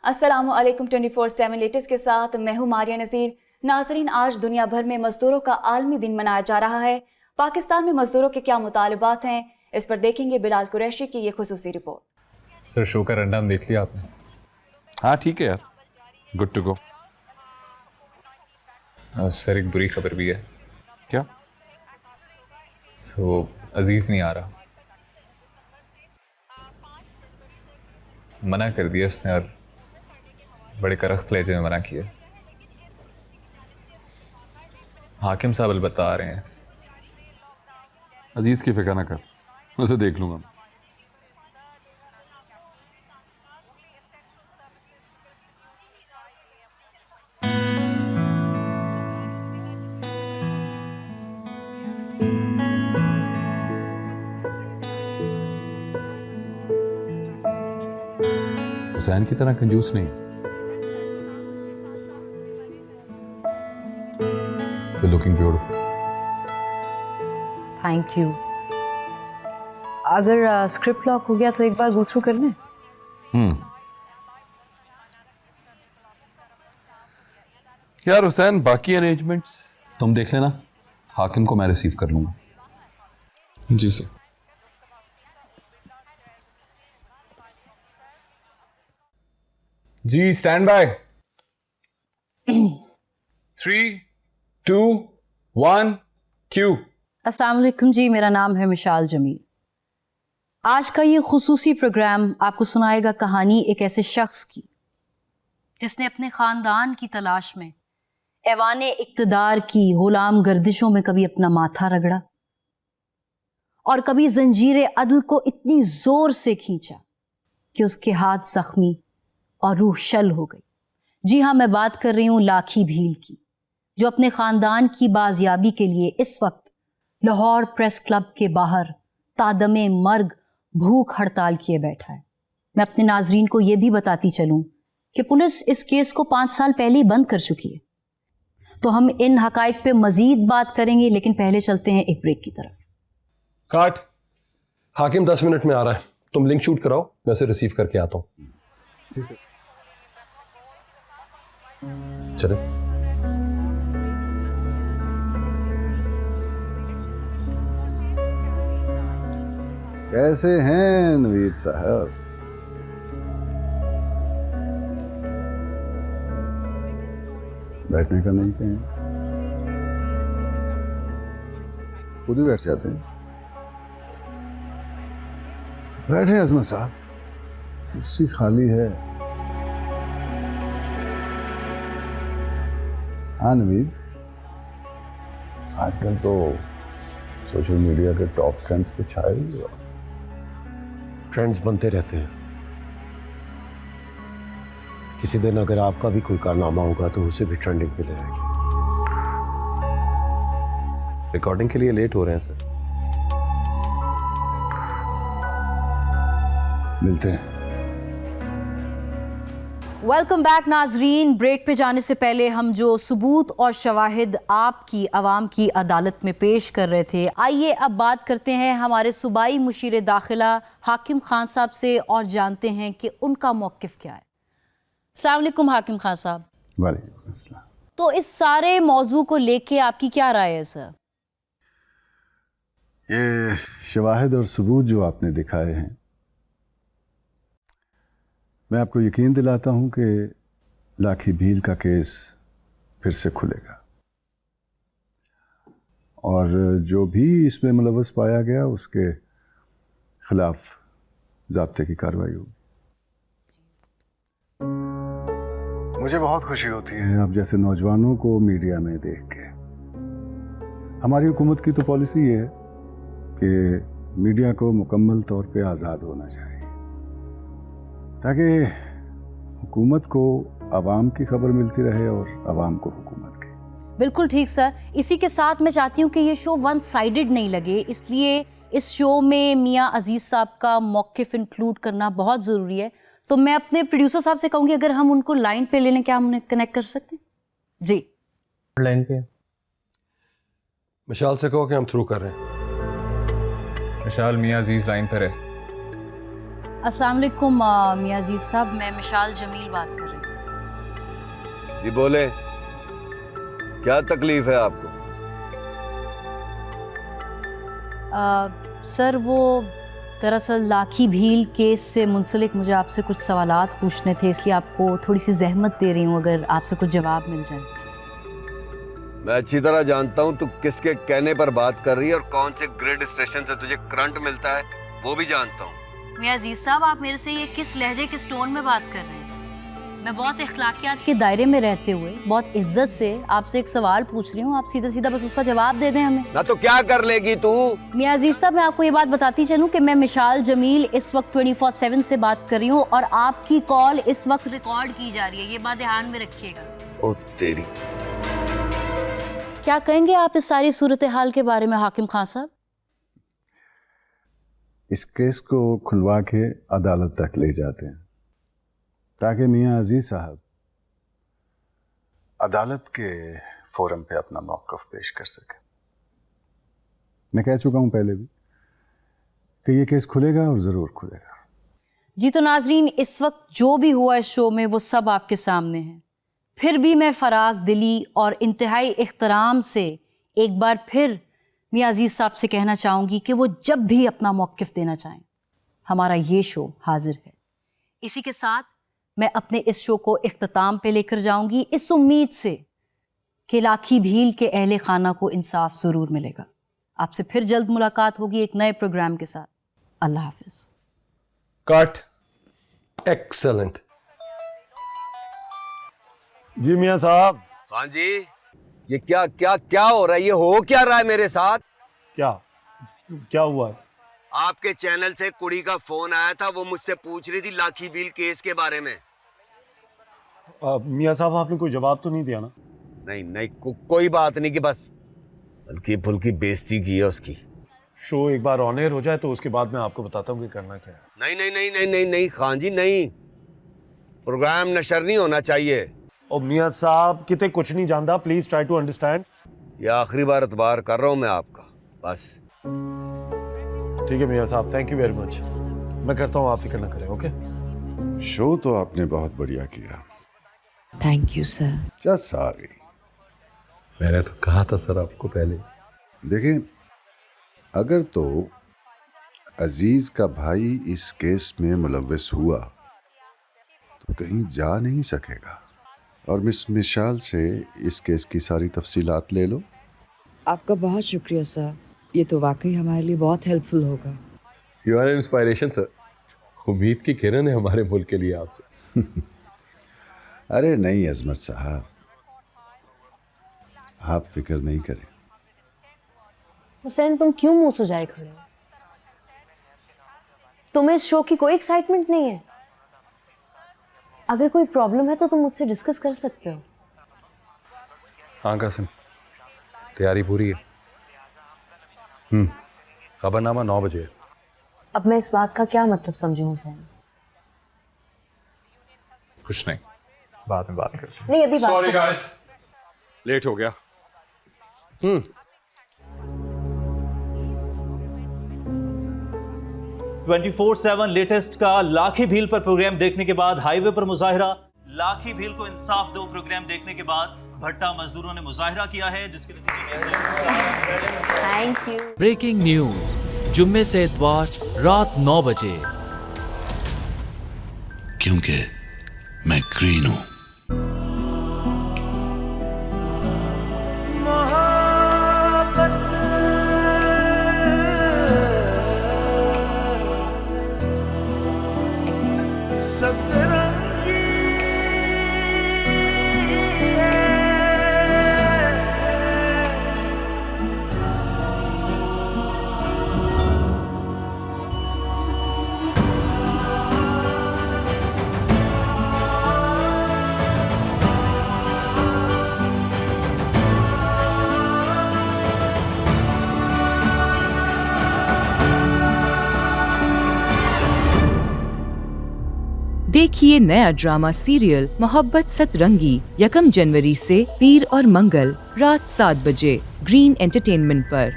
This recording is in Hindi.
अस्सलामुअलैकुम 24/7 लेटेस्ट के साथ मैं हूं मारिया नज़ीर। नाजरीन, आज दुनिया भर में मजदूरों का आलमी दिन मनाया जा रहा है। पाकिस्तान में मजदूरों के क्या मुतालबात हैं, इस पर देखेंगे बिलाल कुरैशी की ये खुसूसी रिपोर्ट। सर, शो का रनडाउन देख लिया आपने? हाँ ठीक है यार, गुड टू गो। सर, एक बुरी खबर भी है। क्या? अजीज नहीं आ रहा, मना कर दिया उसने, और बड़े करख्त लहजे में मना किया। हाकिम साहब अलबत्ता आ रहे हैं। अजीज की फिक्र ना कर, मैं उसे देख लूंगा। हुसैन की तरह कंजूस नहीं। You're looking beautiful. Thank you. अगर स्क्रिप्ट लॉक हो गया तो एक बार गो थ्रू कर लें। यार हुसैन, बाकी अरेंजमेंट्स तुम देख लेना, हाकिम को मैं रिसीव कर लूंगा। जी सर। जी, स्टैंड बाय। 3, 2, 1, क्यू। अस्सलाम वालेकुम जी, मेरा नाम है मिशाल जमील। आज का ये खुसूसी प्रोग्राम आपको सुनाएगा कहानी एक ऐसे शख्स की जिसने अपने ख़ानदान की तलाश में ऐवाने इक़्तिदार की गुलाम गर्दिशों में कभी अपना माथा रगड़ा और कभी जंजीरे अदल को इतनी जोर से खींचा कि उसके हाथ जख्मी और रूह शल हो गई। जी हाँ, मैं बात कर रही हूँ लाखी भील की, जो अपने ख़ानदान की बाजियाबी के लिए इस वक्त लाहौर प्रेस क्लब के बाहर तादमे मर्ग भूख हड़ताल किए बैठा है। मैं अपने नाजरीन को यह भी बताती चलूं कि पुलिस इस केस को 5 साल पहले ही बंद कर चुकी है। तो हम इन हकाइक पे मजीद बात करेंगे, लेकिन पहले चलते हैं एक ब्रेक की तरफ। काट। हाकिम 10 मिनट में आ रहा है, तुम लिंक शूट कराओ, मैं उसे रिसीव करके आता हूँ। चले। कैसे हैं नवीद साहब? बैठने का नहीं कहें, खुद ही बैठ जाते हैं। बैठे अजमत साहब, कुर्सी खाली है। हाँ नवीद, आजकल तो सोशल मीडिया के टॉप ट्रेंड्स पे छाए हुए हो। ट्रेंड्स बनते रहते हैं, किसी दिन अगर आपका भी कोई कारनामा होगा तो उसे भी ट्रेंडिंग पे ले आएगी। रिकॉर्डिंग के लिए लेट हो रहे हैं सर। मिलते हैं। वेलकम बैक नाजरीन। ब्रेक पे जाने से पहले हम जो सबूत और शवाहिद आपकी आवाम की अदालत में पेश कर रहे थे, आइए अब बात करते हैं हमारे सूबाई मुशीर दाखिला हाकिम खान साहब से और जानते हैं कि उनका मौक़िफ़ क्या है। अस्सलाम वालेकुम हाकिम खान साहब। वालेकुम अस्सलाम। तो इस सारे मौजू को लेके आपकी क्या राय है सर? ये शवाहिद और सबूत जो आपने दिखाए हैं, मैं आपको यकीन दिलाता हूं कि लाखी भील का केस फिर से खुलेगा और जो भी इसमें मुलव्वस पाया गया उसके खिलाफ ज़ाब्ते की कार्रवाई होगी। मुझे बहुत खुशी होती है आप जैसे नौजवानों को मीडिया में देख के। हमारी हुकूमत की तो पॉलिसी ये है कि मीडिया को मुकम्मल तौर पे आज़ाद होना चाहिए ताकि हुकूमत को आवाम की खबर मिलती रहे और आवाम को हुकूमत की। बिल्कुल ठीक सर। इसी के साथ मैं चाहती हूँ कि ये शो वन साइडेड नहीं लगे, इसलिए इस शो में मियाँ अजीज़ साहब का मौक़िफ़ इंक्लूड करना बहुत ज़रूरी है। तो मैं अपने प्रोड्यूसर साहब से कहूँगी अगर हम उनको लाइन पे ले लें, क्या हम उन्हें कनेक्ट कर सकते हैं? जी लाइन पे मिशाल से कहो कि हम थ्रू कर रहे हैं। मिशाल, मियाँ अजीज लाइन पर है। अस्सलाम वालेकुम मियां अजीज साहब, मैं मिशाल जमील बात कर रही हूँ। जी बोले, क्या तकलीफ है आपको? सर वो दरअसल लाखी भील केस से मुंसलिक मुझे आपसे कुछ सवालात पूछने थे, इसलिए आपको थोड़ी सी जहमत दे रही हूँ अगर आपसे कुछ जवाब मिल जाए। मैं अच्छी तरह जानता हूँ तू किसके कहने पर बात कर रही है और कौन से ग्रिड स्टेशन से तुझे करंट मिलता है, वो भी जानता हूँ। मियां अजीज साहब, आप मेरे से ये किस लहजे किस टोन में बात कर रहे हैं? मैं बहुत इख्लाकियात के दायरे में रहते हुए बहुत इज्जत से आपसे एक सवाल पूछ रही हूँ, आप सीधा सीधा बस उसका जवाब दे दें हमें। ना तो क्या कर लेगी तू? मियां अजीज साहब, मैं आपको ये बात बताती चलूँ कि मैं मिशाल जमील इस वक्त 24/7 से बात कर रही हूँ और आपकी कॉल इस वक्त रिकॉर्ड की जा रही है, ये बात ध्यान में रखिएगा। ओ तेरी। क्या कहेंगे आप इस सारी सूरत हाल के बारे में हाकिम खान साहब? इस केस को खुलवा के अदालत तक ले जाते हैं ताकि मियां अजीज साहब अदालत के फोरम पे अपना मौक़िफ़ पेश कर सके। मैं कह चुका हूं पहले भी कि ये केस खुलेगा और ज़रूर खुलेगा। जी तो नाजरीन, इस वक्त जो भी हुआ इस शो में वो सब आपके सामने है। फिर भी मैं फराग दिली और इंतहाई इख्तराम से एक बार फिर मियां अजीज साहब से कहना चाहूँगी कि वो जब भी अपना मौक़िफ़ देना चाहें, हमारा ये शो हाजिर है। इसी के साथ मैं अपने इस शो को इख्तिताम पे लेकर जाऊंगी इस उम्मीद से कि लाखी भील के अहले खाना को इंसाफ ज़रूर मिलेगा। आपसे फिर जल्द मुलाकात होगी एक नए प्रोग्राम के साथ। अल्लाह हाफिज़। कट। एक्सेलेंट। जी मियां साहब। हाँ जी, ये क्या क्या क्या हो रहा है? ये हो क्या रहा है मेरे साथ? क्या हुआ है? आपके चैनल से कुड़ी का फोन आया था, वो मुझसे पूछ रही थी लाखी भील केस के बारे में। मियां साहब, आपने कोई जवाब तो नहीं दिया ना? नहीं, कोई बात नहीं, कि बस हल्की फुल्की बेइज्जती की है उसकी। शो एक बार ऑन एयर हो जाए तो उसके बाद मैं आपको बताता हूँ कि करना क्या है। नहीं खान जी, नहीं, प्रोग्राम नशर नहीं होना चाहिए। और मियां साहब, कितने कुछ नहीं जानता, प्लीज ट्राई टू अंडरस्टैंड। ये आखिरी बार एतबार कर रहा हूँ मैं आपका, बस। ठीक है मियां साहब, थैंक यू वेरी मच। मैं करता हूँ, आप फिक्र ना करें। ओके। शो तो आपने बहुत बढ़िया किया। Thank you sir. Just sorry. मैंने तो कहा था सर आपको पहले। देखें, अगर तो अजीज का भाई इस केस में मुलव्वस हुआ तो कहीं जा नहीं सकेगा। और मिस मिशाल से इस केस की सारी तफसीलात ले लो। आपका बहुत शुक्रिया सर, ये तो वाकई हमारे लिए बहुत हेल्पफुल होगा। You are inspiration sir. उम्मीद की किरण है हमारे मुल्क के लिए आपसे। अरे नहीं अजमत साहब, आप फिक्र नहीं करें। हुसैन, तुम क्यों मुंह सुजाए खड़े हो? तुम्हें इस शो की कोई एक्साइटमेंट नहीं है? अगर कोई प्रॉब्लम है तो तुम मुझसे डिस्कस कर सकते हो। हाँ कासिम, तैयारी पूरी है। खबरनामा 9 बजे। अब मैं इस बात का क्या मतलब समझूं हुसैन? कुछ नहीं, बाद में बात करते हैं। नहीं, अभी सॉरी गाइस, लेट हो गया। 24/7 लेटेस्ट का लाखी भील पर प्रोग्राम देखने के बाद हाईवे पर मुजाहिरा। लाखी भील को इंसाफ दो प्रोग्राम देखने के बाद भट्टा मजदूरों ने मुजाहिरा किया है, जिसके नतीजे में थैंक यू। ब्रेकिंग न्यूज, जुम्मे से इतवार रात 9 बजे। क्योंकि मैं ग्रीन हूं। देखिए नया ड्रामा सीरियल मोहब्बत सतरंगी 1 जनवरी से पीर और मंगल रात 7 बजे ग्रीन एंटरटेनमेंट पर।